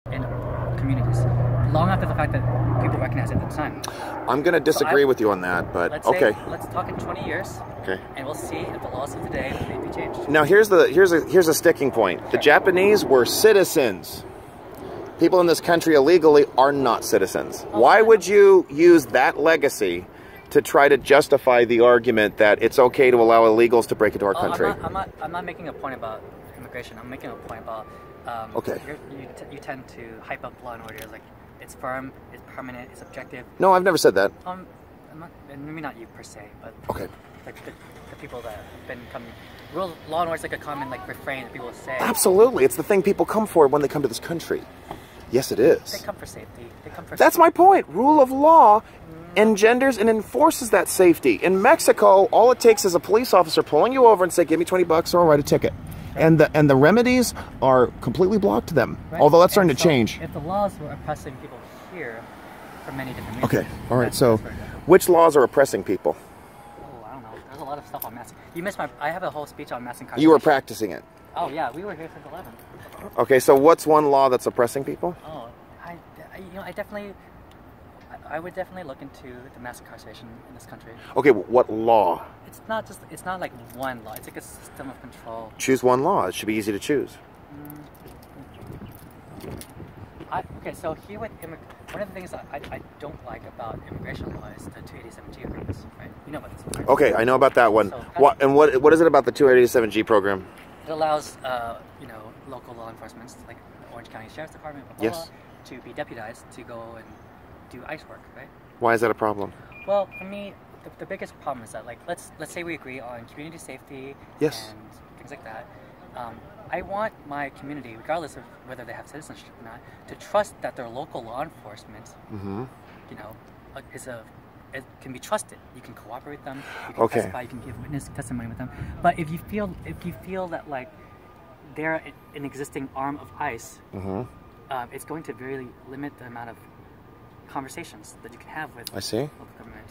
in communities, long after the fact that people recognize it at the time. I'm going to disagree with you on that, but okay. Let's talk in 20 years. Okay. And we'll see if the laws of today may be changed. Now here's a sticking point. The Japanese were citizens. People in this country illegally are not citizens. Why would you use that legacy to try to justify the argument that it's okay to allow illegals to break into our country? I'm not making a point about immigration. I'm making a point about okay. You tend to hype up law and order like it's firm, it's permanent, it's objective. No, I've never said that. Maybe not you per se, but okay. Like the people that have been coming. Law and order is like a common like refrain that people say. Absolutely, it's the thing people come for when they come to this country. Yes, it is. They come for safety. They come for. That's my point. Rule of law engenders and enforces that safety. In Mexico, all it takes is a police officer pulling you over and say, "Give me $20 or I'll write a ticket." Right. And the remedies are completely blocked to them. Right. Although that's starting to change. If the laws were oppressing people here for many different reasons. Okay. All right. So, which laws are oppressing people? Oh, I don't know. There's a lot of stuff on mass. You missed my. I have a whole speech on mass incarceration. You were practicing it. Oh yeah, we were here since 11. Okay. So, what's one law that's oppressing people? Oh, I would definitely look into the mass incarceration in this country. Okay, what law? It's not like one law. It's like a system of control. Choose one law. It should be easy to choose. Okay, so here with one of the things that I don't like about immigration law is the 287G agreements, right? You know about this one, right? Okay, I know about that one. So what is it about the 287G program? It allows local law enforcement, like the Orange County Sheriff's Department, blah, to be deputized to go and do ICE work, right? Why is that a problem? Well, for me, the biggest problem is that, like, let's say we agree on community safety and things like that. I want my community, regardless of whether they have citizenship or not, to trust that their local law enforcement, it can be trusted. You can cooperate with them. You can testify. You can give witness testimony with them. But if you feel that like they're an existing arm of ICE, it's going to really limit the amount of conversations that you can have with local government.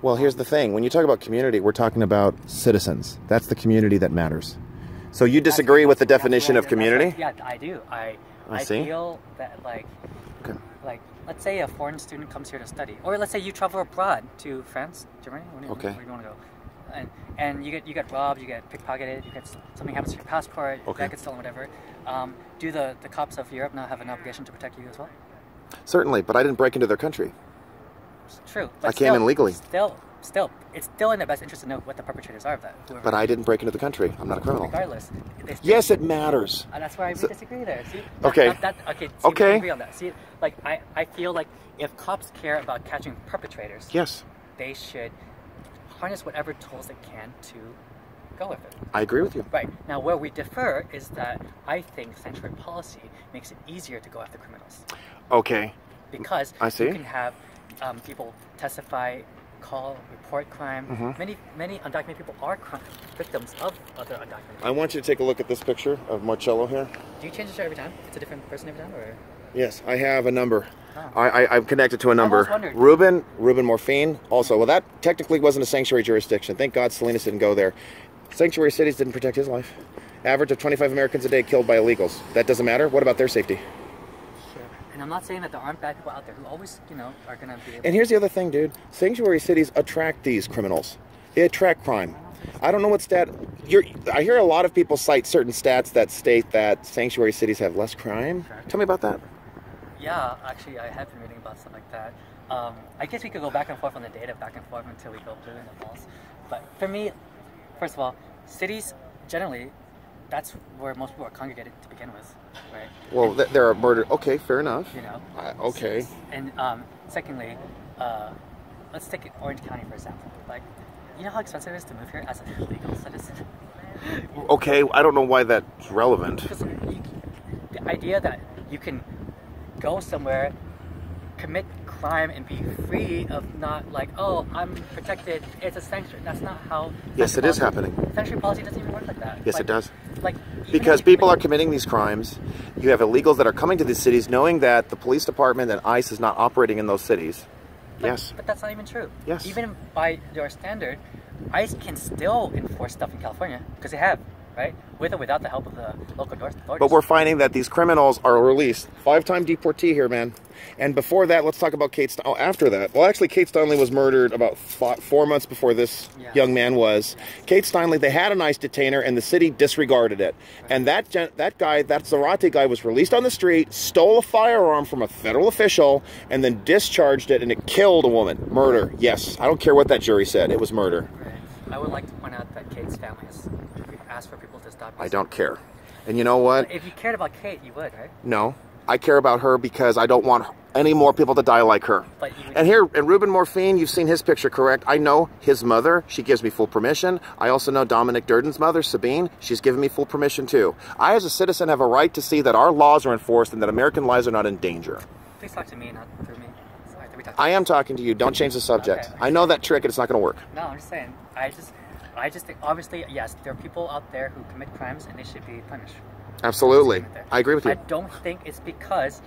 Well, here's the thing. When you talk about community, we're talking about citizens. That's the community that matters. So you disagree with the definition of community? Yeah, I do. I feel that like let's say a foreign student comes here to study, or let's say you travel abroad to France, Germany, where do you want to go? And you get robbed, you get pickpocketed, something happens to your passport, that gets stolen, whatever. Do the cops of Europe not have an obligation to protect you as well? Certainly, but I didn't break into their country. It's true. I came in legally. Still, it's still in their best interest to know what the perpetrators are of that. But I didn't break into the country. I'm not a criminal. Regardless. Yes, it matters. That's why we disagree there. See? Okay. We agree on that. See, like I feel like if cops care about catching perpetrators, they should harness whatever tools they can to go with it. I agree with you. Right. Now, where we differ is that I think sanctuary policy makes it easier to go after criminals. Okay. Because you can have people testify, report crime. Many undocumented people are victims of other undocumented people. I want you to take a look at this picture of Marcello here. Do you change the shirt every time? It's a different person every time, or? Yes, I have a number. I'm connected to a number. Ruben Morphine. Also, well, that technically wasn't a sanctuary jurisdiction. Thank God Salinas didn't go there. Sanctuary cities didn't protect his life. Average of 25 Americans a day killed by illegals. That doesn't matter. What about their safety? And I'm not saying that there aren't bad people out there who always, are going to be able And here's the other thing, dude. Sanctuary cities attract these criminals. They attract crime. I don't know what stat... I hear a lot of people cite certain stats that state that sanctuary cities have less crime. Sure. Tell me about that. Yeah, actually, I have been reading about stuff like that. I guess we could go back and forth on the data, back and forth until we go blue in the balls. But for me, first of all, cities, generally, that's where most people are congregated to begin with, right? Well, there are murder. Okay, fair enough. Okay. And secondly, let's take Orange County for example. Like, you know how expensive it is to move here as a legal citizen? Okay, I don't know why that's relevant. Because the idea that you can go somewhere, commit crime, and be free of not like, oh, I'm protected, it's a sanctuary. That's not how... Yes, it is happening. Sanctuary policy doesn't even work like that. Yes, it does. Because people are committing these crimes. You have illegals that are coming to these cities knowing that the police department and ICE is not operating in those cities. But that's not even true. Yes. Even by your standard, ICE can still enforce stuff in California, because they have. right? With or without the help of the local authorities. But we're finding that these criminals are released. 5-time deportee here, man. And before that, let's talk about Kate. Oh, after that, well, actually, Kate Steinle was murdered about 4 months before this young man was. Kate Steinle, they had an ICE detainer, and the city disregarded it. Right. And that guy, that Zarate guy, was released on the street, stole a firearm from a federal official, and then discharged it, and it killed a woman. Murder. Yes, I don't care what that jury said. It was murder. Right. I would like to point out that Kate's family has asked for people to stop. I don't care. And you know what? If you cared about Kate, you would, right? No. I care about her because I don't want any more people to die like her. And here, and Ruben Morphine, you've seen his picture, correct? I know his mother. She gives me full permission. I also know Dominic Durden's mother, Sabine. She's given me full permission, too. I, as a citizen, have a right to see that our laws are enforced and that American lives are not in danger. Please talk to me, not through me. I am talking to you. Don't change the subject. Okay. I know that trick and it's not going to work. No, I'm just saying. I just think, obviously, yes, there are people out there who commit crimes and they should be punished. Absolutely. I agree with you. I don't think because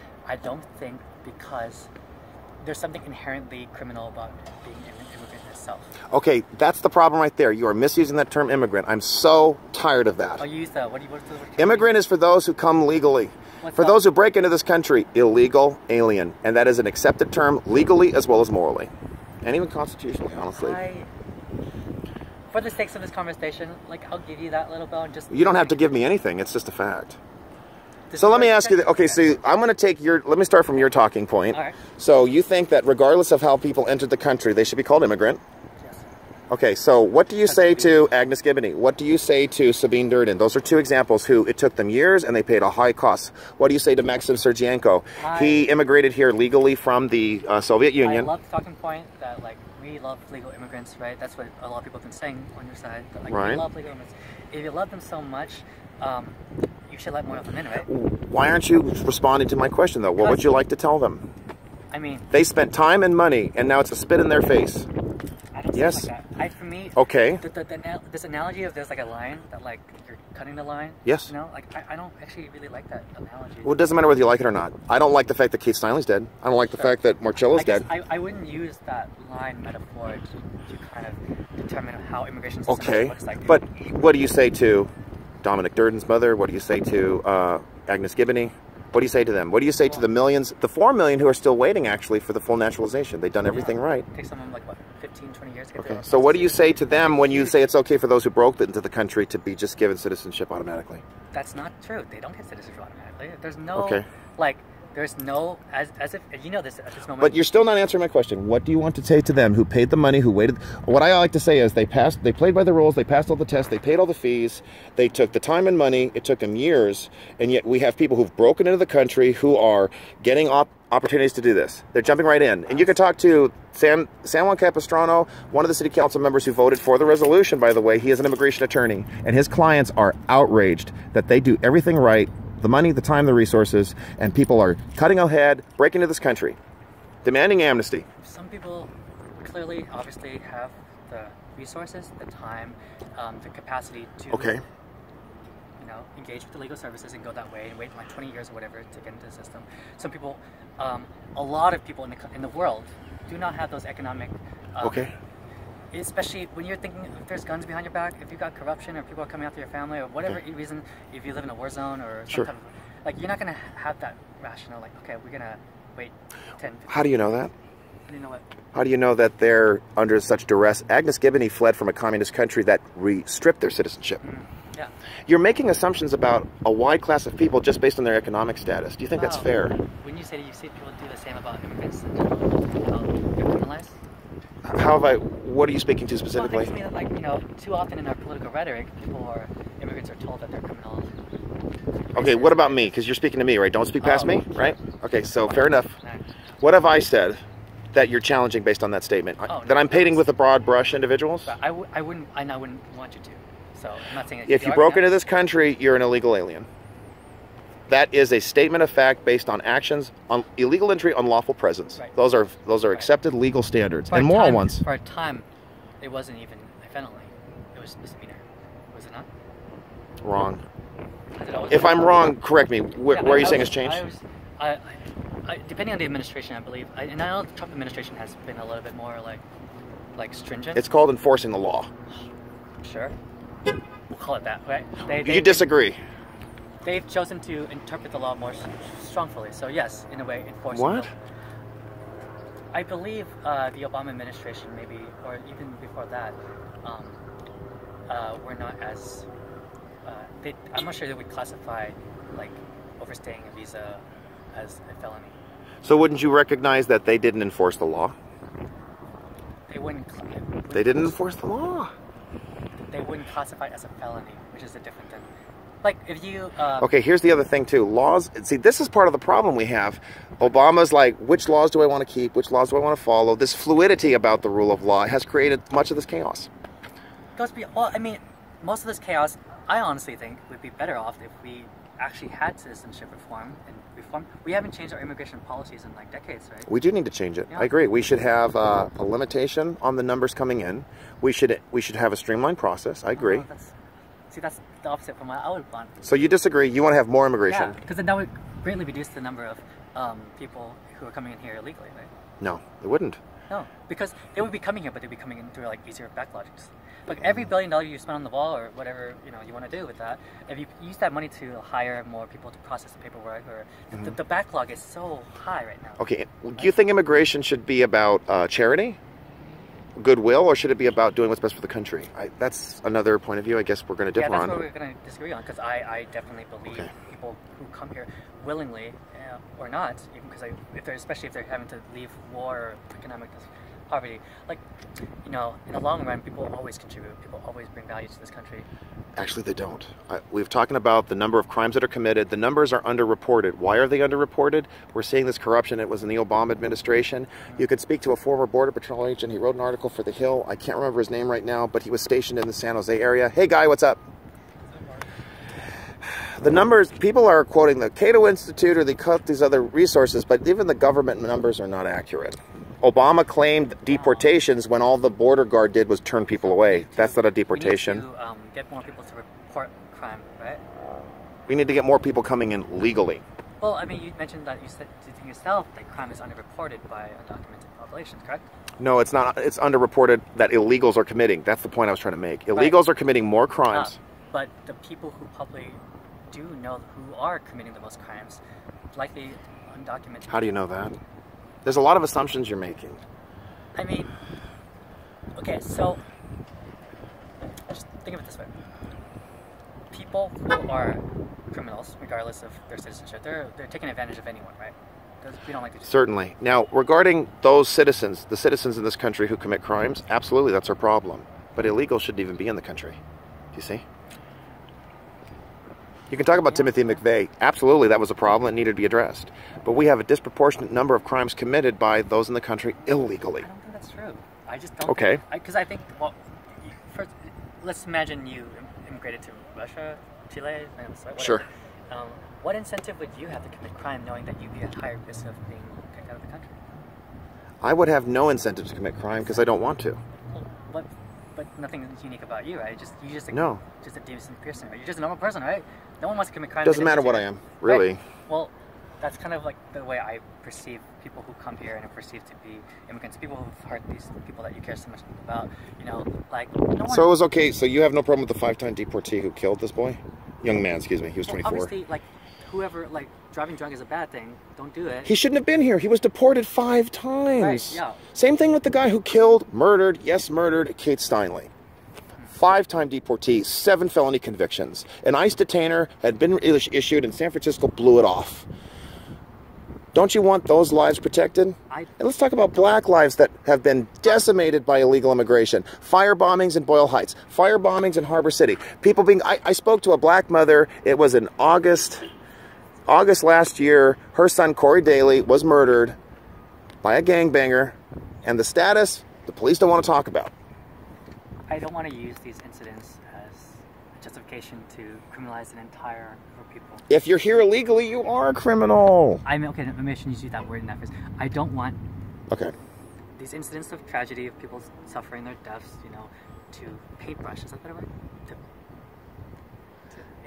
there's something inherently criminal about being an immigrant itself. Okay, that's the problem right there. You are misusing that term immigrant. I'm so tired of that. I'll use that. What's the immigrant is for those who come legally. For those who break into this country, illegal alien. And that is an accepted term legally as well as morally. And even constitutionally, honestly. For the sakes of this conversation, like, I'll give you that little bell and just... You don't have to give me anything. It's just a fact. So let me ask you, okay, so I'm going to take let me start from your talking point. All right. So you think that regardless of how people entered the country, they should be called immigrant? Yes. Okay, so what do you say to Agnes Gibbony? What do you say to Sabine Durden? Those are two examples who it took them years and they paid a high cost. What do you say to Maxim Sergienko? He immigrated here legally from the Soviet Union. I love the talking point that, like, we love legal immigrants, right? That's what a lot of people have been saying on your side. That, like, right. We love legal immigrants. If you love them so much, you should let more of them in, right? Why aren't you responding to my question, though? What would you like to tell them? I mean... They spent time and money, and now it's a spit in their face. I don't yes. Like that. For me... Okay. This analogy of there's like a line, that like you're cutting the line. Yes. You know, like I don't actually really like that analogy. Well, it doesn't matter whether you like it or not. I don't like the fact that Kate Steinle's dead. I don't like the fact that Marcella's dead. I wouldn't use that line metaphor to kind of determine how immigration system looks like. But what do you say to Dominic Durden's mother? What do you say to Agnes Gibbony? What do you say to them? What do you say to the millions, the 4 million who are still waiting, actually, for the full naturalization? They've done everything right. It takes them, like, what, 15, 20 years to get Okay. So what do you say to them when you say it's okay for those who broke into the country to be just given citizenship automatically? That's not true. They don't get citizenship automatically. There's no, like... There's no, as if, you know this at this moment. But you're still not answering my question. What do you want to say to them who paid the money, who waited? What I like to say is they played by the rules, they passed all the tests, they paid all the fees, they took the time and money, it took them years, and yet we have people who've broken into the country who are getting opportunities to do this. They're jumping right in. And you can talk to San Juan Capistrano, one of the city council members who voted for the resolution, by the way. He is an immigration attorney, and his clients are outraged that they do everything right. The money, the time, the resources, and people are cutting ahead, breaking into this country, demanding amnesty. Some people clearly, obviously, have the resources, the time, the capacity to, engage with the legal services and go that way and wait like 20 years or whatever to get into the system. Some people, a lot of people in the world do not have those economic. Especially when you're thinking if there's guns behind your back, if you've got corruption or people are coming after your family or whatever reason, if you live in a war zone or some type of, like, you're not going to have that rational, like, okay, we're going to wait 10, 15 How do you know that? How do you know what? How do you know that they're under such duress? Agnes Gibbony fled from a communist country that stripped their citizenship. Yeah. You're making assumptions about a wide class of people just based on their economic status. Do you think that's fair? When you say you see people do the same about immigrants in general, how they're criminalized? What are you speaking to specifically? Well, I mean, like, you know, too often in our political rhetoric, immigrants are told that they're criminals. Okay, what about me? Because you're speaking to me, right? Don't speak past me, right? Okay, so fair enough. What have I said that you're challenging based on that statement? That I'm painting with a broad brush individuals? I wouldn't want you to. So I'm not saying that if you broke into this country, you're an illegal alien. That is a statement of fact based on actions on illegal entry, unlawful presence. Right. Those are accepted legal standards and moral ones. For a time, it wasn't even a felony; it was misdemeanor. Was it not? Wrong. If I'm wrong, correct me. Where are you saying it's changed? Depending on the administration, I believe. And I know the Trump administration has been a little bit more like stringent. It's called enforcing the law. Sure. we'll call it that, right? You disagree? They've chosen to interpret the law more strongly. So yes, in a way, enforcing. What? I believe the Obama administration, maybe, or even before that, were not as. I'm not sure they would classify like overstaying a visa as a felony. So wouldn't you recognize that they didn't enforce the law? They wouldn't. They didn't enforce the law. They wouldn't classify it as a felony, which is a different thing. Like if you. Okay, here's the other thing too. Laws. See, this is part of the problem we have. Obama's like, which laws do I want to keep? Which laws do I want to follow? This fluidity about the rule of law has created much of this chaos. Well, I mean, most of this chaos, I honestly think, would be better off if we actually had citizenship reform. We haven't changed our immigration policies in like decades, right? We do need to change it. Yeah. I agree. We should have a limitation on the numbers coming in. We should have a streamlined process. I agree. That's the opposite from what I would want. So you disagree? You want to have more immigration? Yeah, because then that would greatly reduce the number of people who are coming in here illegally, right? No, it wouldn't. No, because they would be coming here, but they'd be coming in through like easier backlogs. Like every $1 billion you spend on the wall, or whatever you want to do with that, if you use that money to hire more people to process the paperwork, or the backlog is so high right now. Okay, do you think immigration should be about charity, goodwill, or should it be about doing what's best for the country? That's another point of view. I guess we're going to differ on. Yeah, that's what we're going to disagree on, because I definitely believe people who come here willingly or not, even because especially if they're having to leave war or economic poverty, like, in the long run, people always contribute. People always bring value to this country. Actually, they don't. We've talking about the number of crimes that are committed. The numbers are underreported. Why are they underreported? We're seeing this corruption. It was in the Obama administration. You could speak to a former Border Patrol agent. He wrote an article for The Hill. I can't remember his name right now, but he was stationed in the San Jose area. Hey, guy, what's up? The numbers, people are quoting the Cato Institute or they cut these other resources, but even the government numbers are not accurate. Obama claimed deportations when all the border guard did was turn people away. That's not a deportation. We need to get more people to report crime, right? We need to get more people coming in legally. Well, I mean, you mentioned that you said to yourself that crime is underreported by undocumented populations, correct? No, it's not. It's underreported that illegals are committing. That's the point I was trying to make. Illegals are committing more crimes. But the people who probably do know who are committing the most crimes, likely undocumented. How do you know that? There's a lot of assumptions you're making. I mean, okay, so just think of it this way. People who are criminals, regardless of their citizenship, they're taking advantage of anyone, right? We don't like to do that. Certainly. Now, regarding those citizens, the citizens in this country who commit crimes, absolutely, that's our problem. But illegals shouldn't even be in the country. Do you see? You can talk about Timothy McVeigh. Absolutely, that was a problem that needed to be addressed. But we have a disproportionate number of crimes committed by those in the country illegally. I don't think that's true. I just don't. Okay. Because I think, well, first, let's imagine you immigrated to Russia, Chile, Venezuela. Sure. What incentive would you have to commit crime knowing that you'd be at higher risk of being kicked out of the country? I would have no incentive to commit crime because I don't want to. Well, but nothing is unique about you, right? You're just a decent person, right? You're just a normal person, right? No one wants to commit crime. Doesn't matter what I am, really. Right? Well, that's kind of like the way I perceive people who come here and are perceived to be immigrants. People who've hurt these people that you care so much about, like. No one... So it was okay. So you have no problem with the 5-time deportee who killed this boy, young man? Excuse me. He was 24. Obviously, like, whoever driving drunk is a bad thing. Don't do it. He shouldn't have been here. He was deported 5 times. Right. Yeah. Same thing with the guy who murdered Kate Steinle. 5-time deportee, 7 felony convictions. An ICE detainer had been issued and San Francisco blew it off. Don't you want those lives protected? And let's talk about black lives that have been decimated by illegal immigration. Fire bombings in Boyle Heights. Fire bombings in Harbor City. People being... I spoke to a black mother. It was in August last year. Her son, Corey Daly, was murdered by a gangbanger. And the status, the police don't want to talk about. I don't want to use these incidents as a justification to criminalize an entire group of people. If you're here illegally, you are a criminal. I mean, okay, maybe I shouldn't use that word in that phrase. I don't want these incidents of tragedy, of people suffering their deaths, to paintbrush. Is that the right word?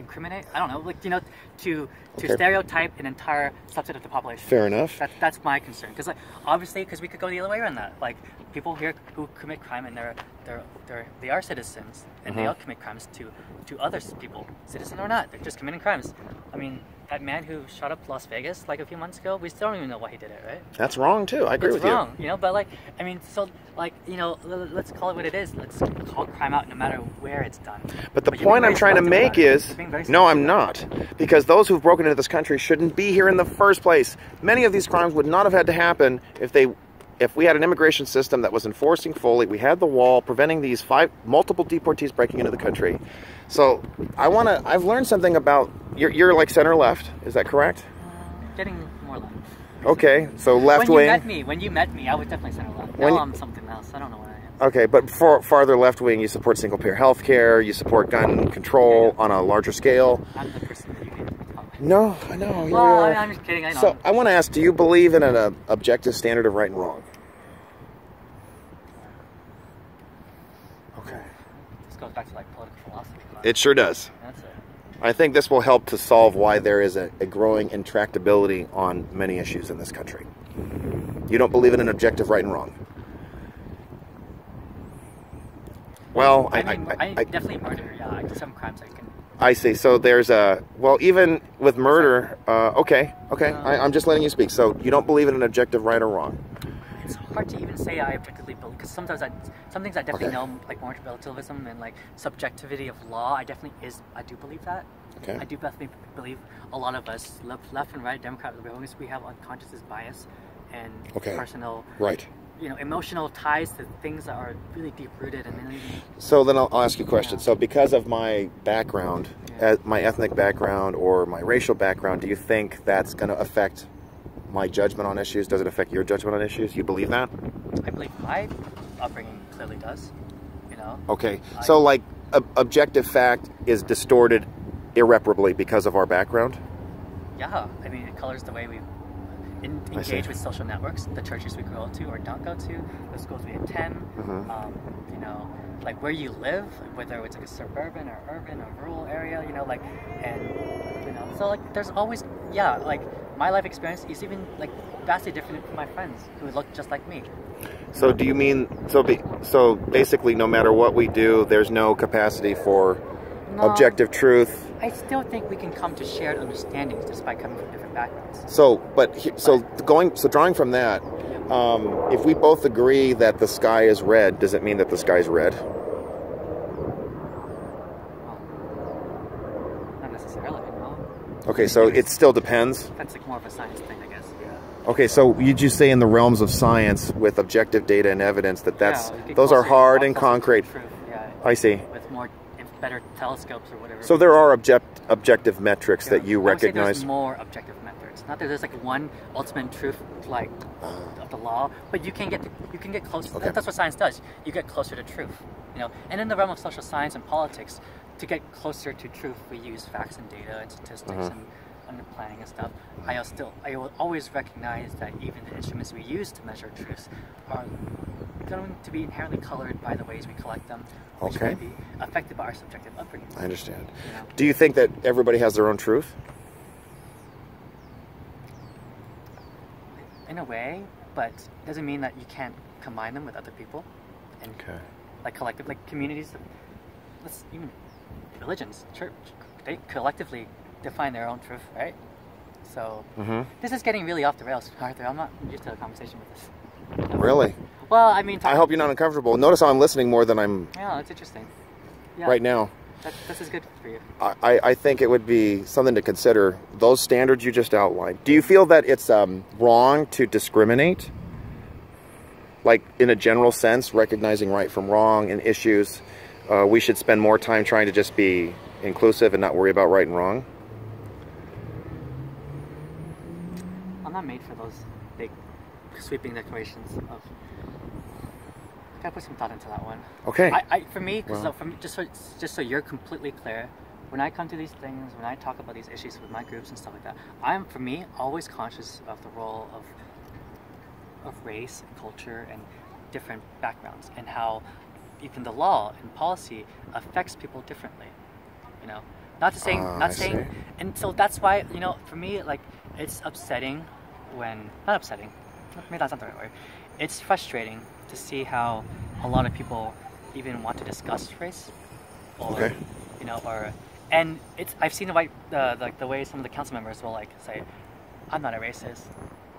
incriminate. I don't know, like, you know, to stereotype an entire subset of the population. Fair enough. That's my concern, because like obviously, because we could go the other way around that. Like people here who commit crime and they are citizens and they all commit crimes to other people, citizen or not. They're just committing crimes. I mean, that man who shot up Las Vegas like a few months ago, we still don't even know why he did it, right? That's wrong too. I agree with you. It's wrong, you know. But like, I mean, so like, you know, let's call it what it is. Let's call crime out no matter where it's done. But the point I'm trying to make is, no, I'm not, because those who've broken into this country shouldn't be here in the first place. Many of these crimes would not have had to happen if we had an immigration system that was enforcing fully. We had the wall preventing these multiple deportees breaking into the country. So I've learned something about, you're like center left, is that correct? Getting more left. Okay, so left wing. When you met me, I was definitely center left. Now I'm something else. I don't know what I am. Okay, but for farther left wing, you support single payer health care, you support gun control on a larger scale. I'm the person that you need to become. No, I know. Well, I'm just kidding. I know. So I want to ask, do you believe in an objective standard of right and wrong? Okay. This goes back to like political philosophy. It sure does. That's it. I think this will help to solve why there is a growing intractability on many issues in this country. You don't believe in an objective right and wrong? Well, I definitely murder. Yeah, I do some crimes I can. I see. So there's even with murder, okay. I'm just letting you speak. So you don't believe in an objective right or wrong? It's hard to even say I objectively believe, because some things I definitely know, like moral relativism and like subjectivity of law. I do believe that. Okay. I do definitely believe a lot of us, left and right, Democrat, Liberals, we have unconscious bias and personal, you know, emotional ties to things that are really deep rooted. So then I'll ask you a question. Yeah. So because of my background, my ethnic background or my racial background, do you think that's going to affect my judgment on issues? Does it affect your judgment on issues? You believe that? I believe my upbringing clearly does, you know? Okay, so like objective fact is distorted irreparably because of our background? Yeah, I mean, it colors the way we engage with social networks, the churches we go to or don't go to, the schools we attend, you know, like where you live, whether it's like a suburban or urban or rural area, you know, like, and, you know, so like there's always, like my life experience is even like vastly different from my friends who look just like me. So do you mean, so basically no matter what we do, there's no capacity for objective truth? I still think we can come to shared understandings despite coming from different backgrounds. So, drawing from that, if we both agree that the sky is red, does it mean that the sky is red? Not necessarily, no. Okay, so it still depends? That's like more of a science thing, I guess, yeah. Okay, so you just say in the realms of science with objective data and evidence that those are hard and concrete. I see. With better telescopes or whatever. So there are objective metrics that you recognize? There's more objective metrics. Not that there's like one ultimate truth like of the law, but you can get closer. Okay. That's what science does. You get closer to truth, you know. And in the realm of social science and politics, to get closer to truth, we use facts and data and statistics and under planning and stuff. I will always recognize that even the instruments we use to measure truths are going to be inherently colored by the ways we collect them, which may be affected by our subjective upbringing. I understand. You know? Do you think that everybody has their own truth? In a way, but it doesn't mean that you can't combine them with other people. And like collective, like communities, even religions, church, they collectively define their own truth, right? So this is getting really off the rails, Arthur. I'm not used to a conversation with this. Really? Well, I mean... I hope you're not uncomfortable. Notice how I'm listening more than I'm... Yeah, that's interesting. Yeah. Right now. This is good for you. I think it would be something to consider, those standards you just outlined. Do you feel that it's wrong to discriminate? Like, in a general sense, recognizing right from wrong in issues, we should spend more time trying to just be inclusive and not worry about right and wrong? I'm not made for those big, sweeping declarations of... Gotta put some thought into that one. Okay. For me, just so you're completely clear, when I come to these things, when I talk about these issues with my groups and stuff like that, I'm, for me, always conscious of the role of race and culture and different backgrounds, and how even the law and policy affects people differently. You know, Not to saying, not saying, and so that's why, you know, for me, like, it's upsetting when, not upsetting, maybe that's not the right word. It's frustrating to see how a lot of people even want to discuss race, or, you know, or, and it's, I've seen like the way some of the council members will like say, I'm not a racist,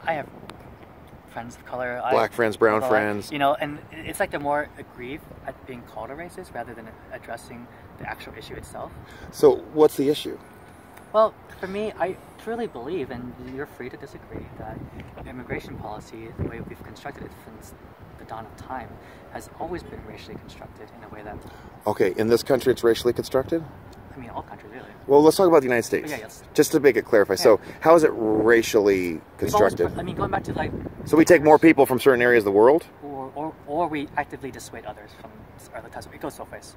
I have friends of color, black friends, brown friends, you know, and it's like they're more aggrieved at being called a racist rather than addressing the actual issue itself. So what's the issue? Well, for me, I truly believe, and you're free to disagree, that immigration policy, the way we've constructed it since the dawn of time, has always been racially constructed in a way that... Okay, in this country it's racially constructed? I mean, all countries, really. Well, let's talk about the United States. Yeah, yes. Just to make it clarify. Yeah. So, how is it racially constructed? Always, I mean, going back to like... So we take more people from certain areas of the world? Or we actively dissuade others from other types of... It goes both ways.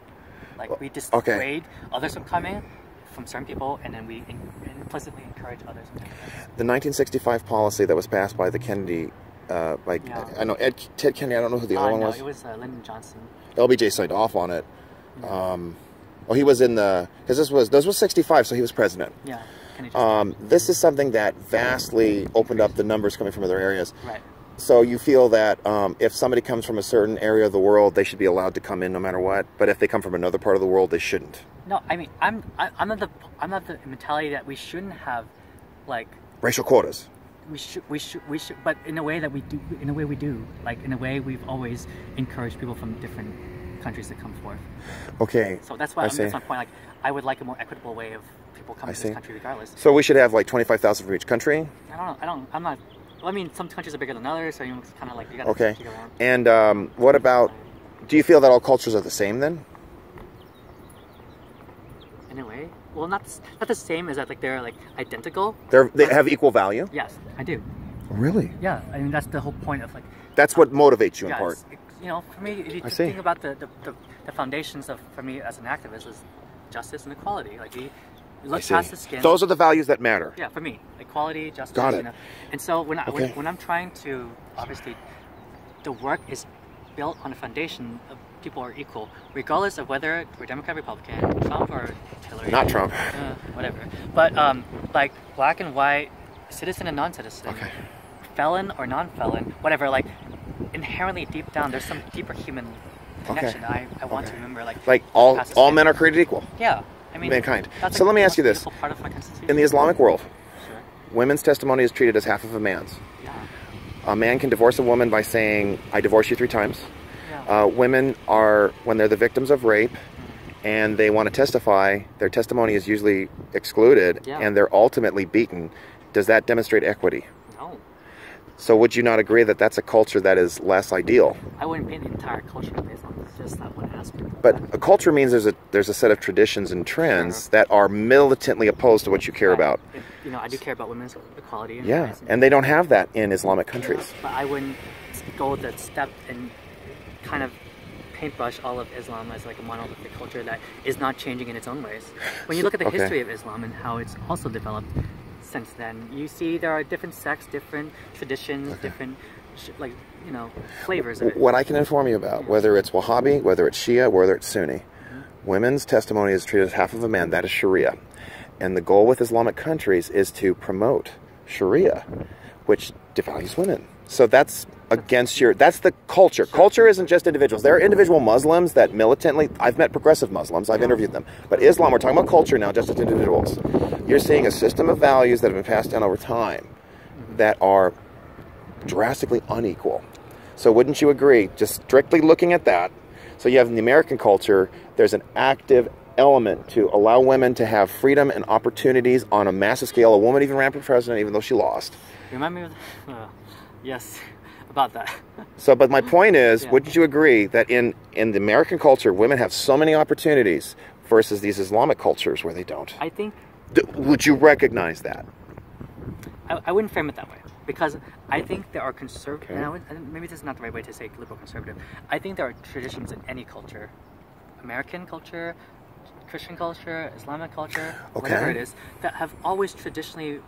Like, we dissuade others from coming, from certain people, and then we implicitly encourage others from coming. The 1965 policy that was passed by the Kennedy... I know Ted Kennedy, I don't know who the other one was. It was Lyndon Johnson. LBJ signed off on it. He was in the... Because this was 65, so he was president. Yeah. This is something that vastly opened up the numbers coming from other areas. Right. So you feel that if somebody comes from a certain area of the world, they should be allowed to come in no matter what. But if they come from another part of the world, they shouldn't. No, I mean, I'm not the mentality that we shouldn't have, like, racial quotas. We should, but in a way that we do, like in a way we've always encouraged people from different countries to come forth. Okay. So that's why that's my point. Like, I would like a more equitable way of people coming to this country regardless. So we should have like 25,000 from each country? I'm not. I mean, some countries are bigger than others, so it's kind of like you got to figure around. And what about? Do you feel that all cultures are the same then? In a way, well, not the same as that. Like they're like identical. They have equal value. Yes, I do. Really? Yeah, I mean that's the whole point of like. That's what motivates you in part. You know, for me, if you think about the foundations of, for me as an activist, is justice and equality. Like we look past the skin. Those are the values that matter. Yeah, for me, equality, justice. Got it. You know? And so when I'm trying to, obviously, the work is built on a foundation of people are equal, regardless of whether we're Democrat, Republican, Trump or Hillary. Not Trump. Whatever. But like black and white, citizen and non-citizen, felon or non-felon, whatever. Like inherently deep down, there's some deeper human connection. I want to remember, like all men are created equal. Yeah. I mean, mankind. So let me ask you this: part of my constitution. in the Islamic world, women's testimony is treated as half of a man's. Yeah. A man can divorce a woman by saying, "I divorce you 3 times." Yeah. Women are, when they're the victims of rape, and they want to testify, their testimony is usually excluded, and they're ultimately beaten. Does that demonstrate equity? No. So would you not agree that that's a culture that is less ideal? I wouldn't paint the entire culture based on just that one aspect. But a culture means there's a set of traditions and trends that are militantly opposed to what you care about. You know, I do care about women's equality. And they don't have that in Islamic countries. But I wouldn't go that step and kind of paintbrush all of Islam as like a monolithic culture that is not changing in its own ways. When you look at the history of Islam and how it's also developed since then, you see there are different sects, different traditions, different flavors of it. What I can inform you about, whether it's Wahhabi, whether it's Shia, whether it's Sunni, women's testimony is treated as half of a man. That is Sharia. And the goal with Islamic countries is to promote Sharia, which devalues women. So that's against that's the culture. Culture isn't just individuals. There are individual Muslims that militantly, I've met progressive Muslims, I've interviewed them. But Islam, we're talking about culture now, just as individuals. You're seeing a system of values that have been passed down over time that are drastically unequal. So wouldn't you agree, just strictly looking at that, so you have in the American culture, there's an active element to allow women to have freedom and opportunities on a massive scale. A woman even ran for president even though she lost. Remind me of yes, about that. So, but my point is, wouldn't you agree that in the American culture, women have so many opportunities versus these Islamic cultures where they don't? I think... Would you recognize that? I wouldn't frame it that way. Because I think there are conservative, and maybe this is not the right way to say liberal conservative. I think there are traditions in any culture, American culture, Christian culture, Islamic culture, whatever it is, that have always traditionally,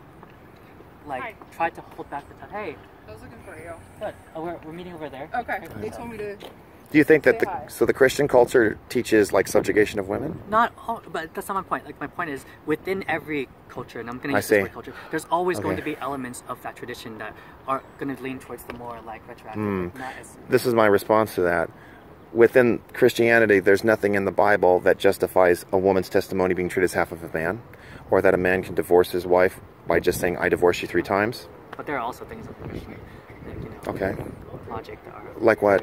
tried to hold back the time. Hey, I was looking for you. Good. Oh, we're meeting over there. Okay. They told me to Do you think that the Christian culture teaches like subjugation of women? Not all, but that's not my point. Like my point is within every culture, and I'm going to use this word culture, there's always going to be elements of that tradition that are going to lean towards the more like retroactive. This is my response to that. Within Christianity, there's nothing in the Bible that justifies a woman's testimony being treated as half of a man, or that a man can divorce his wife by just saying, I divorce you 3 times. But there are also things of Christian, logic that are... Like what?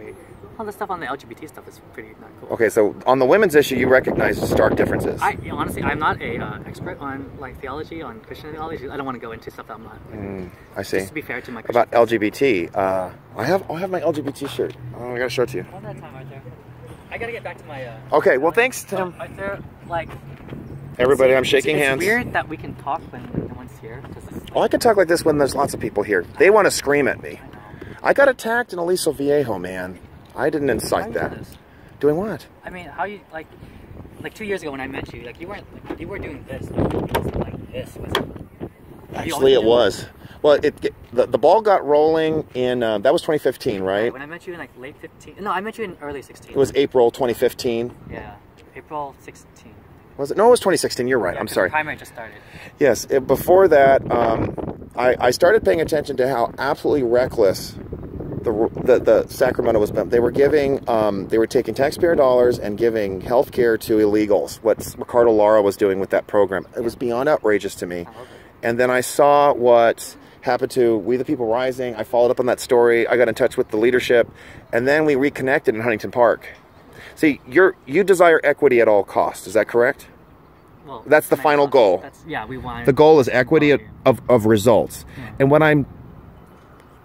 Well, the stuff on the LGBT stuff is pretty not cool. Okay, so on the women's issue, you recognize stark differences. Honestly, I'm not a expert on like theology, on Christian theology. I don't want to go into stuff that I'm not. I see. Just to be fair to my Christian about LGBT, I have my LGBT shirt. I gotta show it to you. One at a time, Arthur. I gotta get back to my. Okay, well, thanks, Tim. Arthur, like. Everybody, I'm shaking hands. It's weird that we can talk when no one's here. Oh, I can talk like this when there's lots of people here. They want to scream at me. I got attacked in Aliso Viejo, man. I didn't incite that. Doing what? I mean, how you like 2 years ago when I met you, like you were doing this, like this. Actually, it was. Well, the ball got rolling in that was 2015, right? When I met you in like late 15. No, I met you in early 16. It was April 2015. Yeah, April 16. Was it? No, it was 2016. You're right. I'm sorry. The primary just started. Yes. Before that, I started paying attention to how absolutely reckless the Sacramento was. They were giving, they were taking taxpayer dollars and giving health care to illegals. What Ricardo Lara was doing with that program, it was beyond outrageous to me. And then I saw what happened to We the People Rising. I followed up on that story. I got in touch with the leadership, and then we reconnected in Huntington Park. See, you desire equity at all costs. Is that correct? Well, that's the final goal. We want. The goal is equity of results. Yeah. And what I'm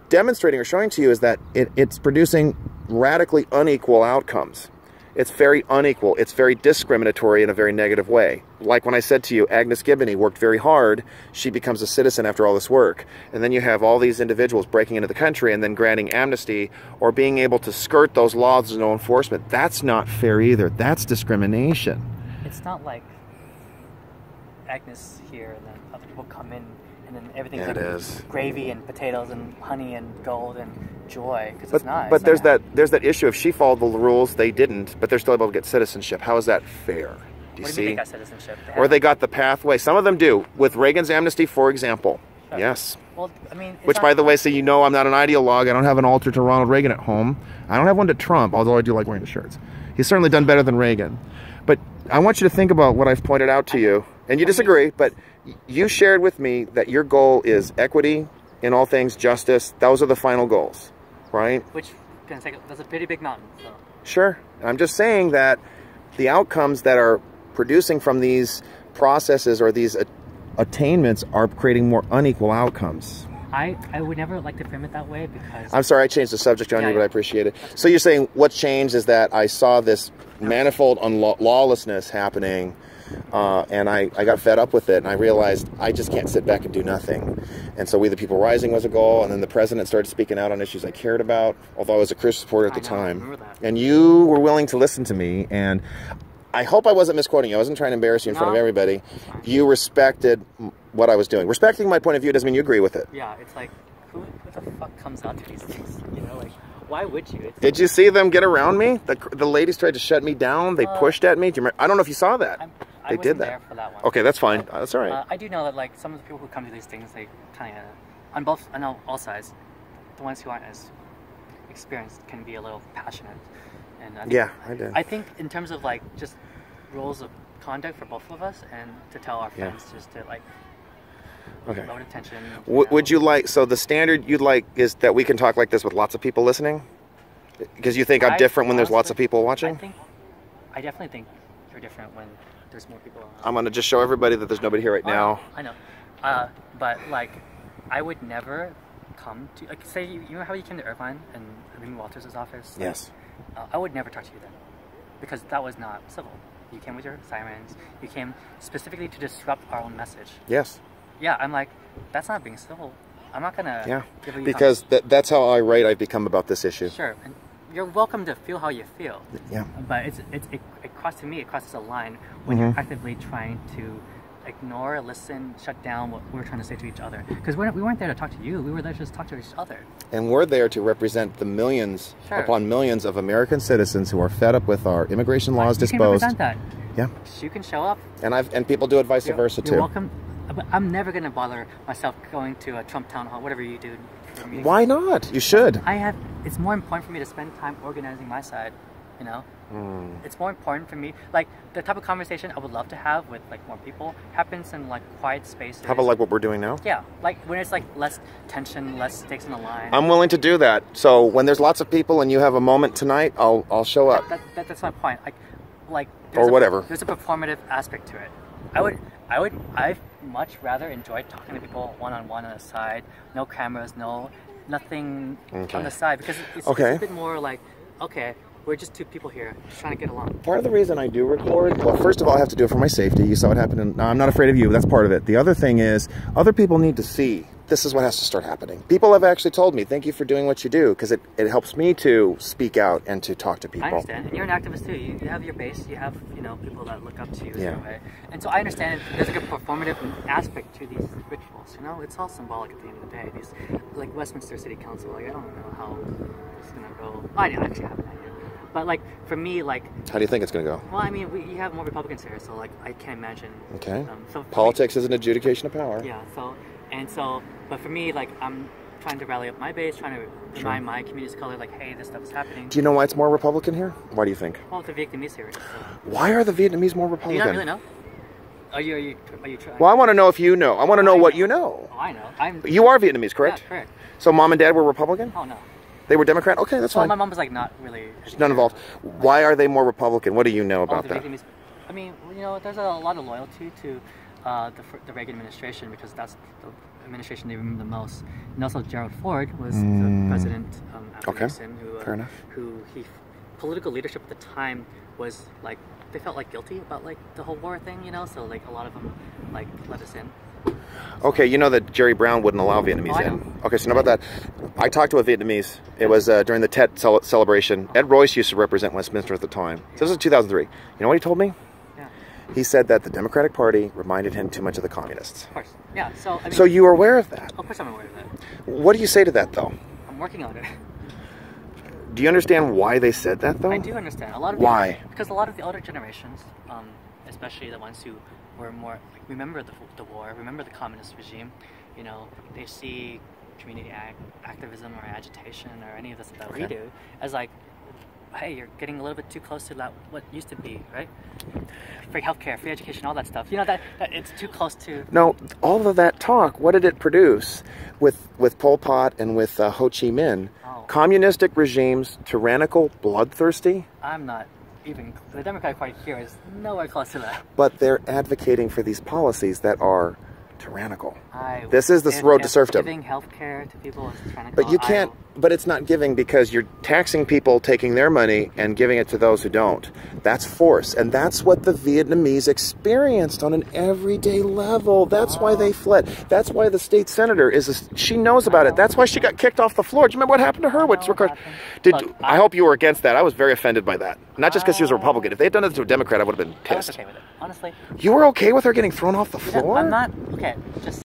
demonstrating or showing to you is that it's producing radically unequal outcomes. It's very unequal. It's very discriminatory in a very negative way. Like when I said to you, Agnes Gibboney worked very hard. She becomes a citizen after all this work. And then you have all these individuals breaking into the country and then granting amnesty or being able to skirt those laws with no enforcement. That's not fair either. That's discrimination. It's not like Agnes here and then other people come in and then everything's like gravy and potatoes and honey and gold and joy, because it's not. But there's that issue. If she followed the rules, they didn't, but they're still able to get citizenship. How is that fair? Do you see? They got citizenship? Or they got the pathway. Some of them do. With Reagan's amnesty, for example. Sure. Yes. Well, I mean, which, by the way, so you know, I'm not an ideologue. I don't have an altar to Ronald Reagan at home. I don't have one to Trump, although I do like wearing the shirts. He's certainly done better than Reagan. But I want you to think about what I've pointed out to you. And you disagree, but you shared with me that your goal is equity in all things, justice. Those are the final goals, right? Which that's a pretty big mountain. So. Sure. I'm just saying that the outcomes that are producing from these processes or these attainments are creating more unequal outcomes. I would never like to frame it that way because... I'm sorry I changed the subject on you, but I appreciate it. So you're saying what's changed is that I saw this manifold lawlessness happening, and I got fed up with it, and I realized I just can't sit back and do nothing. And so We the People Rising was a goal, and then the president started speaking out on issues I cared about, although I was a Christian supporter at the time. I remember that. And you were willing to listen to me, and I hope I wasn't misquoting you. I wasn't trying to embarrass you in front of everybody. You respected what I was doing. Respecting my point of view doesn't mean you agree with it. Yeah, it's like, who the fuck comes out to these things? You know, like, why would you? Did you see them get around me? The ladies tried to shut me down. They pushed at me. Do you remember? I don't know if you saw that. I wasn't there for that one. Okay, that's fine. That's all right. I do know that like some of the people who come to these things, they kind of, I know all sides, the ones who aren't as experienced can be a little passionate. And I did. I think in terms of like just rules of conduct for both of us, and to tell our friends just to like. Okay. Low attention. Would you like, so the standard you'd like is that we can talk like this with lots of people listening? Because you think I'm different when there's lots of people watching? I definitely think you're different when there's more people around. I'm going to just show everybody that there's nobody here right now. I know. But like, I would never come to, like, say, you know how you came to Irvine and Irving Walters' office? Yes. I would never talk to you then, because that was not civil. You came with your sirens. You came specifically to disrupt our own message. Yes. Yeah, I'm like, that's not being civil. I'm not gonna give you because that's how irate I've become about this issue. Sure, and you're welcome to feel how you feel. Yeah. But it crosses a line when you're actively trying to ignore, listen, shut down what we're trying to say to each other. Because we weren't there to talk to you. We were there to just talk to each other. And we're there to represent the millions upon millions of American citizens who are fed up with our immigration laws disposed. You can represent that. Yeah. You can show up. And people do it vice versa too. You're welcome. But I'm never going to bother myself going to a Trump town hall, whatever you do. Why not? You should. It's more important for me to spend time organizing my side, you know? It's more important for me. Like, the type of conversation I would love to have with, like, more people happens in, like, quiet spaces. How about, like, what we're doing now? Yeah. Like, when it's, like, less tension, less stakes in the line. I'm willing to do that. So, when there's lots of people and you have a moment tonight, I'll show up. That's my point. Like or whatever. There's a performative aspect to it. I'd much rather enjoy talking to people one-on-one on the side. No cameras, nothing on the side. Because it's a bit more like, okay, we're just two people here, just trying to get along. Part of the reason I do record, well, first of all, I have to do it for my safety. You saw what happened, and I'm not afraid of you. That's part of it. The other thing is, other people need to see. This is what has to start happening. People have actually told me, thank you for doing what you do, because it helps me to speak out and to talk to people. I understand. And you're an activist too. You have your base. You have, people that look up to you. Yeah. Way. And so I understand there's like a performative aspect to these rituals. It's all symbolic at the end of the day. These, like Westminster City Council, like I don't know how it's gonna go. I actually have an idea. But like for me, like how do you think it's going to go? Well, I mean, you have more Republicans here, so like I can't imagine. Okay. So politics is an adjudication of power. Yeah. But for me, like I'm trying to rally up my base, trying to remind my community's color, like, hey, this stuff is happening. Do you know why it's more Republican here? Why do you think? Well, the Vietnamese here. So. Why are the Vietnamese more Republican? Do you not really know? Are you trying? Well, I want to know if you know. I want to know what you know. Oh, I know. You are Vietnamese, correct? Yeah, correct. So mom and dad were Republican? Oh, no. They were Democrat? Okay, that's fine. My mom was like not really... She's not involved. Why are they more Republican? What do you know about that? Vietnamese, I mean, there's a lot of loyalty to the Reagan administration because that's the administration they remember the most. And also Gerald Ford was the president after Nixon, who political leadership at the time was like, they felt like guilty about like the whole war thing, so like a lot of them like let us in. Okay, you know that Jerry Brown wouldn't allow Vietnamese in. Okay, so know about that. I talked to a Vietnamese. It was during the Tet celebration. Ed Royce used to represent Westminster at the time. So this was 2003. You know what he told me? Yeah. He said that the Democratic Party reminded him too much of the communists. Of course. Yeah. So I mean, so you are aware of that? Of course I'm aware of that. What do you say to that, though? I'm working on it. Do you understand why they said that, though? I do understand. Why? Because a lot of the older generations, especially the ones who were more like remember the war, remember the communist regime, they see community activism or agitation or any of this that we do as like, hey, you're getting a little bit too close to what used to be, right? Free healthcare, free education, all that stuff. That it's too close to. No, all of that talk. What did it produce with Pol Pot and with Ho Chi Minh? Oh. Communistic regimes, tyrannical, bloodthirsty. I'm not. Even the Democratic Party here is nowhere close to that. But they're advocating for these policies that are tyrannical. This is the road to serfdom. Giving health care to people is tyrannical. But you can't. But it's not giving because you're taxing people, taking their money, and giving it to those who don't. That's force, and that's what the Vietnamese experienced on an everyday level. That's why they fled. That's why the state senator she knows about it. That's why she got kicked off the floor. Do you remember what happened to her? I hope you were against that. I was very offended by that. Not just because she was a Republican. If they had done it to a Democrat, I would have been pissed. I was okay with it, honestly. You were okay with her getting thrown off the floor? I'm not. Okay, just.